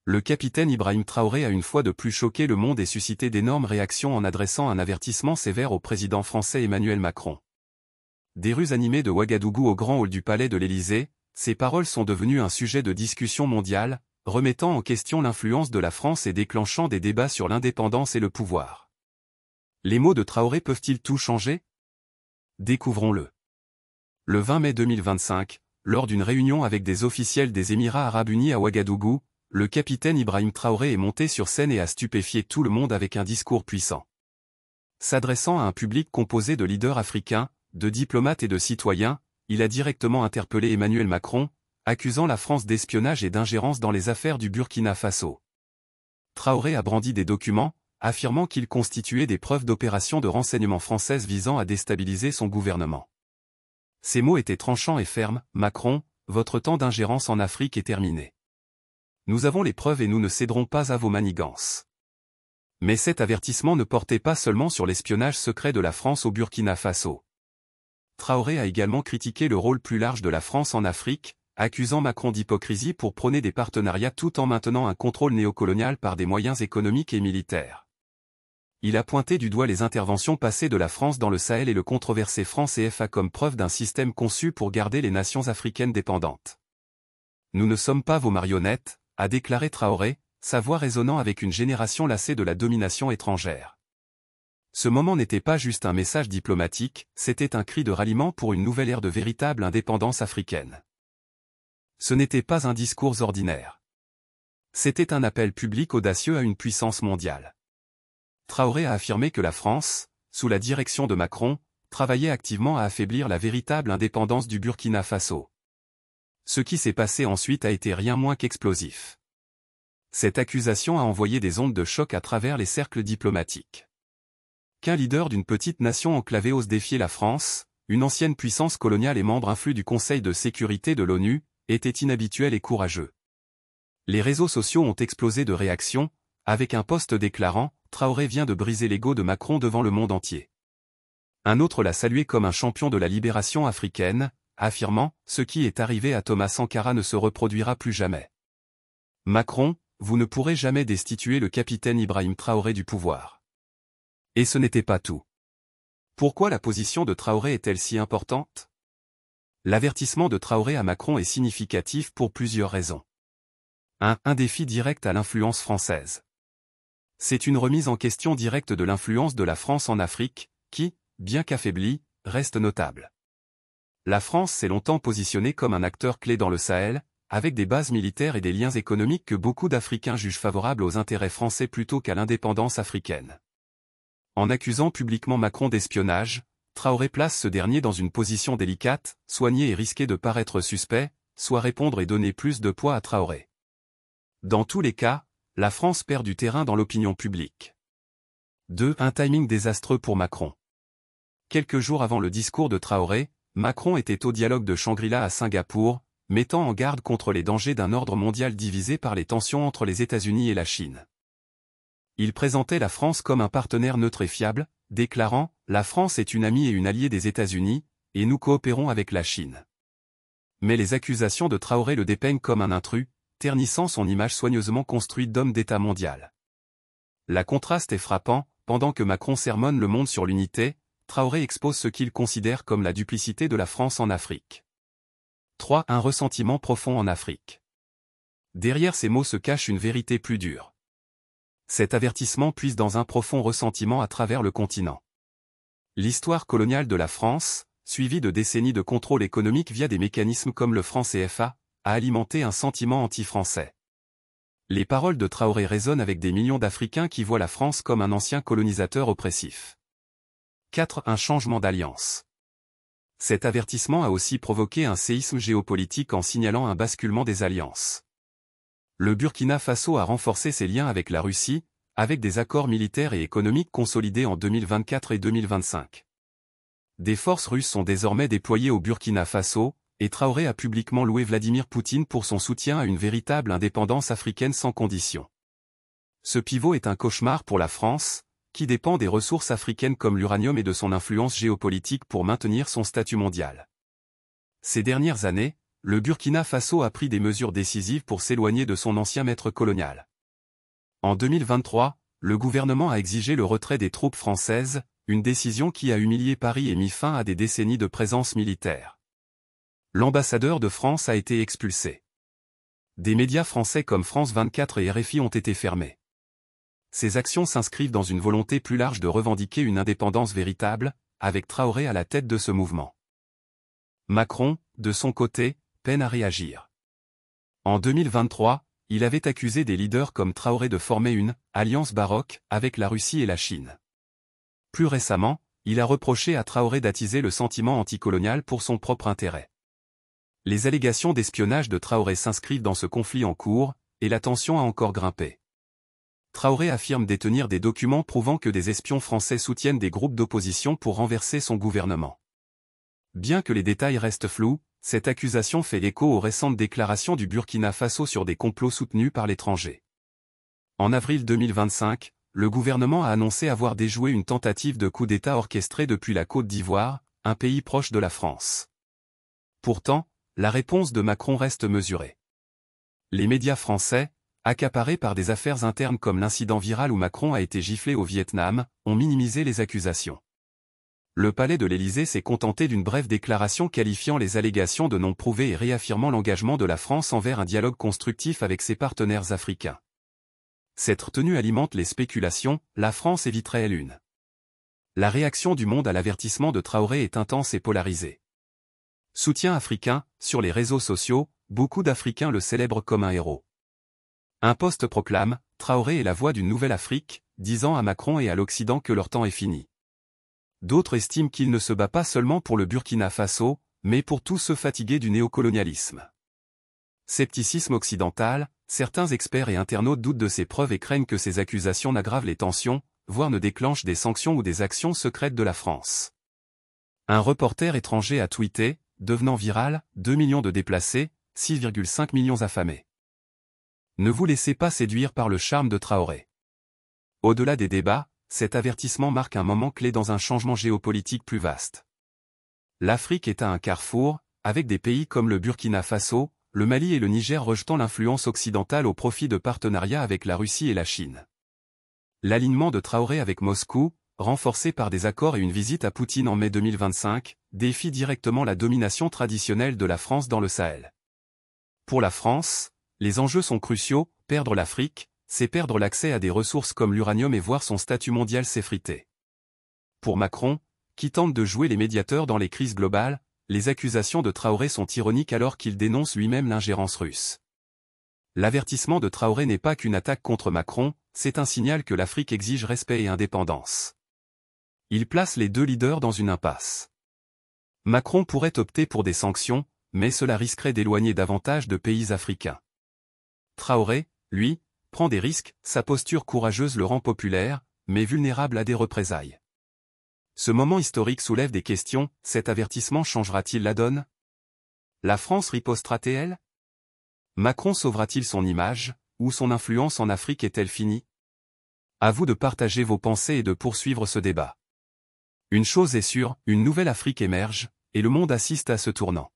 Le capitaine Ibrahim Traoré a une fois de plus choqué le monde et suscité d'énormes réactions en adressant un avertissement sévère au président français Emmanuel Macron. Des rues animées de Ouagadougou au grand hall du palais de l'Élysée, ces paroles sont devenues un sujet de discussion mondiale, remettant en question l'influence de la France et déclenchant des débats sur l'indépendance et le pouvoir. Les mots de Traoré peuvent-ils tout changer? Découvrons-le. Le 20 mai 2025, lors d'une réunion avec des officiels des Émirats arabes unis à Ouagadougou, le capitaine Ibrahim Traoré est monté sur scène et a stupéfié tout le monde avec un discours puissant. S'adressant à un public composé de leaders africains, de diplomates et de citoyens, il a directement interpellé Emmanuel Macron, accusant la France d'espionnage et d'ingérence dans les affaires du Burkina Faso. Traoré a brandi des documents, affirmant qu'ils constituaient des preuves d'opérations de renseignement françaises visant à déstabiliser son gouvernement. Ces mots étaient tranchants et fermes. « Macron, votre temps d'ingérence en Afrique est terminé. Nous avons les preuves et nous ne céderons pas à vos manigances. » Mais cet avertissement ne portait pas seulement sur l'espionnage secret de la France au Burkina Faso. Traoré a également critiqué le rôle plus large de la France en Afrique, accusant Macron d'hypocrisie pour prôner des partenariats tout en maintenant un contrôle néocolonial par des moyens économiques et militaires. Il a pointé du doigt les interventions passées de la France dans le Sahel et le controversé franc CFA comme preuve d'un système conçu pour garder les nations africaines dépendantes. « Nous ne sommes pas vos marionnettes », a déclaré Traoré, sa voix résonnant avec une génération lassée de la domination étrangère. Ce moment n'était pas juste un message diplomatique, c'était un cri de ralliement pour une nouvelle ère de véritable indépendance africaine. Ce n'était pas un discours ordinaire. C'était un appel public audacieux à une puissance mondiale. Traoré a affirmé que la France, sous la direction de Macron, travaillait activement à affaiblir la véritable indépendance du Burkina Faso. Ce qui s'est passé ensuite a été rien moins qu'explosif. Cette accusation a envoyé des ondes de choc à travers les cercles diplomatiques. Qu'un leader d'une petite nation enclavée ose défier la France, une ancienne puissance coloniale et membre influent du Conseil de sécurité de l'ONU, était inhabituel et courageux. Les réseaux sociaux ont explosé de réactions, avec un post déclarant « Traoré vient de briser l'ego de Macron devant le monde entier ». Un autre l'a salué comme un champion de la libération africaine, affirmant « Ce qui est arrivé à Thomas Sankara ne se reproduira plus jamais. Macron, vous ne pourrez jamais destituer le capitaine Ibrahim Traoré du pouvoir. » Et ce n'était pas tout. Pourquoi la position de Traoré est-elle si importante? L'avertissement de Traoré à Macron est significatif pour plusieurs raisons. 1. Un défi direct à l'influence française. C'est une remise en question directe de l'influence de la France en Afrique, qui, bien qu'affaiblie, reste notable. La France s'est longtemps positionnée comme un acteur clé dans le Sahel, avec des bases militaires et des liens économiques que beaucoup d'Africains jugent favorables aux intérêts français plutôt qu'à l'indépendance africaine. En accusant publiquement Macron d'espionnage, Traoré place ce dernier dans une position délicate, soit nier et risquer de paraître suspect, soit répondre et donner plus de poids à Traoré. Dans tous les cas, la France perd du terrain dans l'opinion publique. 2. Un timing désastreux pour Macron. Quelques jours avant le discours de Traoré, Macron était au dialogue de Shangri-La à Singapour, mettant en garde contre les dangers d'un ordre mondial divisé par les tensions entre les États-Unis et la Chine. Il présentait la France comme un partenaire neutre et fiable, déclarant « La France est une amie et une alliée des États-Unis, et nous coopérons avec la Chine. » Mais les accusations de Traoré le dépeignent comme un intrus, ternissant son image soigneusement construite d'homme d'État mondial. La contraste est frappant, pendant que Macron sermonne le monde sur l'unité, Traoré expose ce qu'il considère comme la duplicité de la France en Afrique. 3. Un ressentiment profond en Afrique. Derrière ces mots se cache une vérité plus dure. Cet avertissement puise dans un profond ressentiment à travers le continent. L'histoire coloniale de la France, suivie de décennies de contrôle économique via des mécanismes comme le franc CFA, a alimenté un sentiment anti-français. Les paroles de Traoré résonnent avec des millions d'Africains qui voient la France comme un ancien colonisateur oppressif. 4. Un changement d'alliance. Cet avertissement a aussi provoqué un séisme géopolitique en signalant un basculement des alliances. Le Burkina Faso a renforcé ses liens avec la Russie, avec des accords militaires et économiques consolidés en 2024 et 2025. Des forces russes sont désormais déployées au Burkina Faso, et Traoré a publiquement loué Vladimir Poutine pour son soutien à une véritable indépendance africaine sans condition. Ce pivot est un cauchemar pour la France, qui dépend des ressources africaines comme l'uranium et de son influence géopolitique pour maintenir son statut mondial. Ces dernières années, le Burkina Faso a pris des mesures décisives pour s'éloigner de son ancien maître colonial. En 2023, le gouvernement a exigé le retrait des troupes françaises, une décision qui a humilié Paris et mis fin à des décennies de présence militaire. L'ambassadeur de France a été expulsé. Des médias français comme France 24 et RFI ont été fermés. Ces actions s'inscrivent dans une volonté plus large de revendiquer une indépendance véritable, avec Traoré à la tête de ce mouvement. Macron, de son côté, peine à réagir. En 2023, il avait accusé des leaders comme Traoré de former une « alliance baroque » avec la Russie et la Chine. Plus récemment, il a reproché à Traoré d'attiser le sentiment anticolonial pour son propre intérêt. Les allégations d'espionnage de Traoré s'inscrivent dans ce conflit en cours, et la tension a encore grimpé. Traoré affirme détenir des documents prouvant que des espions français soutiennent des groupes d'opposition pour renverser son gouvernement. Bien que les détails restent flous, cette accusation fait écho aux récentes déclarations du Burkina Faso sur des complots soutenus par l'étranger. En avril 2025, le gouvernement a annoncé avoir déjoué une tentative de coup d'État orchestrée depuis la Côte d'Ivoire, un pays proche de la France. Pourtant, la réponse de Macron reste mesurée. Les médias français, accaparés par des affaires internes comme l'incident viral où Macron a été giflé au Vietnam, ont minimisé les accusations. Le palais de l'Élysée s'est contenté d'une brève déclaration qualifiant les allégations de non prouvées et réaffirmant l'engagement de la France envers un dialogue constructif avec ses partenaires africains. Cette retenue alimente les spéculations, la France éviterait-elle une. La réaction du monde à l'avertissement de Traoré est intense et polarisée. Soutien africain, sur les réseaux sociaux, beaucoup d'Africains le célèbrent comme un héros. Un post proclame « Traoré est la voix d'une nouvelle Afrique », disant à Macron et à l'Occident que leur temps est fini. D'autres estiment qu'il ne se bat pas seulement pour le Burkina Faso, mais pour tous ceux fatigués du néocolonialisme. Scepticisme occidental, certains experts et internautes doutent de ces preuves et craignent que ces accusations n'aggravent les tensions, voire ne déclenchent des sanctions ou des actions secrètes de la France. Un reporter étranger a tweeté, devenant viral, 2 millions de déplacés, 6,5 millions affamés. Ne vous laissez pas séduire par le charme de Traoré. Au-delà des débats, cet avertissement marque un moment clé dans un changement géopolitique plus vaste. L'Afrique est à un carrefour, avec des pays comme le Burkina Faso, le Mali et le Niger rejetant l'influence occidentale au profit de partenariats avec la Russie et la Chine. L'alignement de Traoré avec Moscou, renforcé par des accords et une visite à Poutine en mai 2025, défie directement la domination traditionnelle de la France dans le Sahel. Pour la France, les enjeux sont cruciaux, perdre l'Afrique, c'est perdre l'accès à des ressources comme l'uranium et voir son statut mondial s'effriter. Pour Macron, qui tente de jouer les médiateurs dans les crises globales, les accusations de Traoré sont ironiques alors qu'il dénonce lui-même l'ingérence russe. L'avertissement de Traoré n'est pas qu'une attaque contre Macron, c'est un signal que l'Afrique exige respect et indépendance. Il place les deux leaders dans une impasse. Macron pourrait opter pour des sanctions, mais cela risquerait d'éloigner davantage de pays africains. Traoré, lui, prend des risques, sa posture courageuse le rend populaire, mais vulnérable à des représailles. Ce moment historique soulève des questions, cet avertissement changera-t-il la donne? La France ripostera-t-elle? Macron sauvera-t-il son image, ou son influence en Afrique est-elle finie? À vous de partager vos pensées et de poursuivre ce débat. Une chose est sûre, une nouvelle Afrique émerge, et le monde assiste à ce tournant.